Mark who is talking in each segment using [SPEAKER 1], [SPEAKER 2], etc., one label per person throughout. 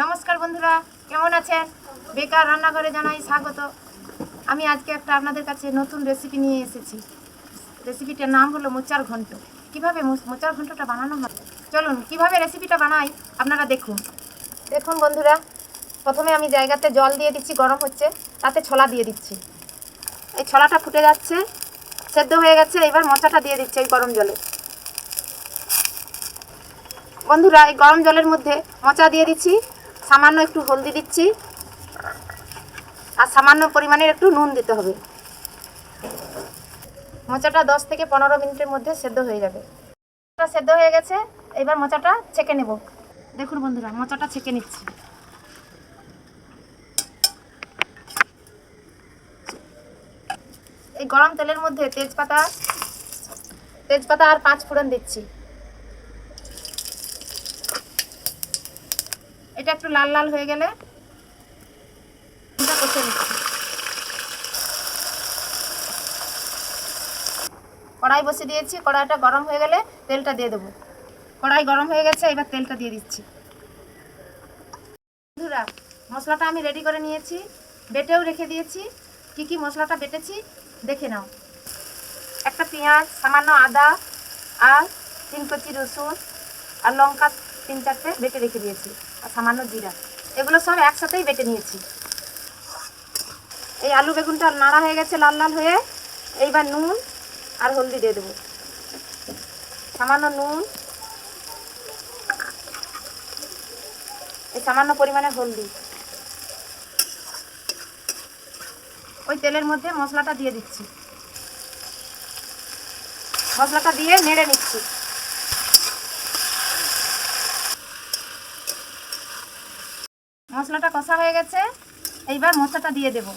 [SPEAKER 1] নমস্কার বন্ধুরা, কেমন আছেন? বেকার রান্নাঘরে জানাই স্বাগত। আমি আজকে একটা আপনাদের কাছে নতুন রেসিপি নিয়ে এসেছি। রেসিপিটার নাম হলো মোচার ঘন্ট। কিভাবে মোচার ঘন্টটা বানানো হয় চলুন কিভাবে রেসিপিটা বানাই আপনারা দেখুন। দেখুন বন্ধুরা, প্রথমে আমি জায়গাতে জল দিয়ে দিচ্ছি, গরম হচ্ছে, তাতে ছোলা দিয়ে দিচ্ছি। এই ছোলাটা ফুটে যাচ্ছে, সেদ্ধ হয়ে গেছে। এবার মোচাটা দিয়ে দিচ্ছি এই গরম জলে। বন্ধুরা, এই গরম জলের মধ্যে মোচা দিয়ে দিচ্ছি, সামান্য একটু হলদি দিচ্ছি আর সামান্য পরিমাণের একটু নুন দিতে হবে। মোচাটা 10 থেকে 15 মিনিটের মধ্যে সেদ্ধ হয়ে যাবে। সেদ্ধ হয়ে গেছে, এবার মোচাটা ছেঁকে নেব। দেখুন বন্ধুরা, মোচাটা ছেঁকে নিচ্ছি। এই গরম তেলের মধ্যে তেজপাতা আর 5 ফোড়ন দিচ্ছি। এটা একটু লাল লাল হয়ে গেলে এটা কষে নিচ্ছি। কড়াই বসিয়ে দিয়েছি, কড়াইটা গরম হয়ে গেলে তেলটা দিয়ে দেবো। কড়াই গরম হয়ে গেছে, এবার তেলটা দিয়ে দিচ্ছি। বন্ধুরা, মশলাটা আমি রেডি করে নিয়েছি, বেটেও রেখে দিয়েছি। কি মশলাটা বেটেছি দেখে নাও। একটা পেঁয়াজ, সামান্য আদা আর 3 কচি রসুন আর লঙ্কা 3-4টে বেটে রেখে দিয়েছি আর সামান্য জিরা। এগুলো সব একসাথেই বেটে নিয়েছি। এই আলু বেগুনটা নাড়া হয়ে গেছে, লাল লাল হয়ে। এইবার নুন আর হলদি দিয়ে দেবো, সামান্য নুন, এই সামান্য পরিমাণে হলদি। ওই তেলের মধ্যে মশলাটা দিয়ে দিচ্ছি। মশলাটা দিয়ে নেড়ে নিচ্ছি। মশলাটা কষা হয়ে গেছে, এইবার মোচাটা দিয়ে দেব।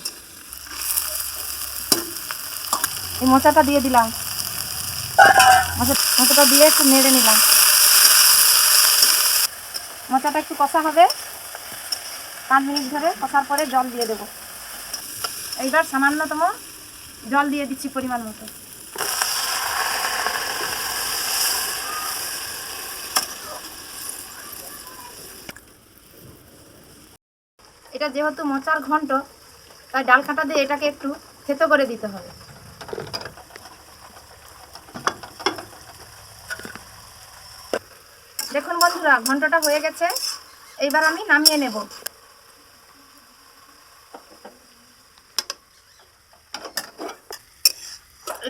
[SPEAKER 1] এই মোচাটা দিয়ে দিলাম। মোচাটা দিয়ে একটু নেড়ে নিলাম। মোচাটা একটু কষা হবে, 5 মিনিট ধরে কষার পরে জল দিয়ে দেব। এইবার সামান্যতম জল দিয়ে দিচ্ছি পরিমাণ মতো। এটা যেহেতু মোচার ঘন্ট, তাই ডাল কাঁটা দিয়ে এটাকে একটু থেতো করে দিতে হবে। দেখুন বন্ধুরা, ঘন্টটা হয়ে গেছে, এইবার আমি নামিয়ে নেব।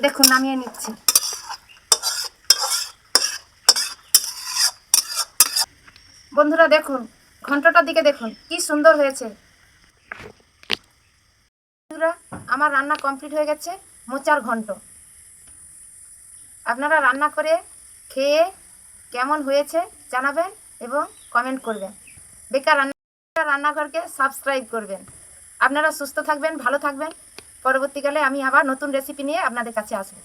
[SPEAKER 1] দেখুন নামিয়ে নিচ্ছি। বন্ধুরা দেখুন, ঘন্টটার দিকে দেখুন কি সুন্দর হয়েছে। বন্ধুরা, আমার রান্না কমপ্লিট হয়ে গেছে, মোচার ঘন্ট। আপনারা রান্না করে খেয়ে কেমন হয়েছে জানাবেন এবং কমেন্ট করবেন। বেকার রান্নাঘরকে সাবস্ক্রাইব করবেন। আপনারা সুস্থ থাকবেন, ভালো থাকবেন। পরবর্তীকালে আমি আবার নতুন রেসিপি নিয়ে আপনাদের কাছে আসবো।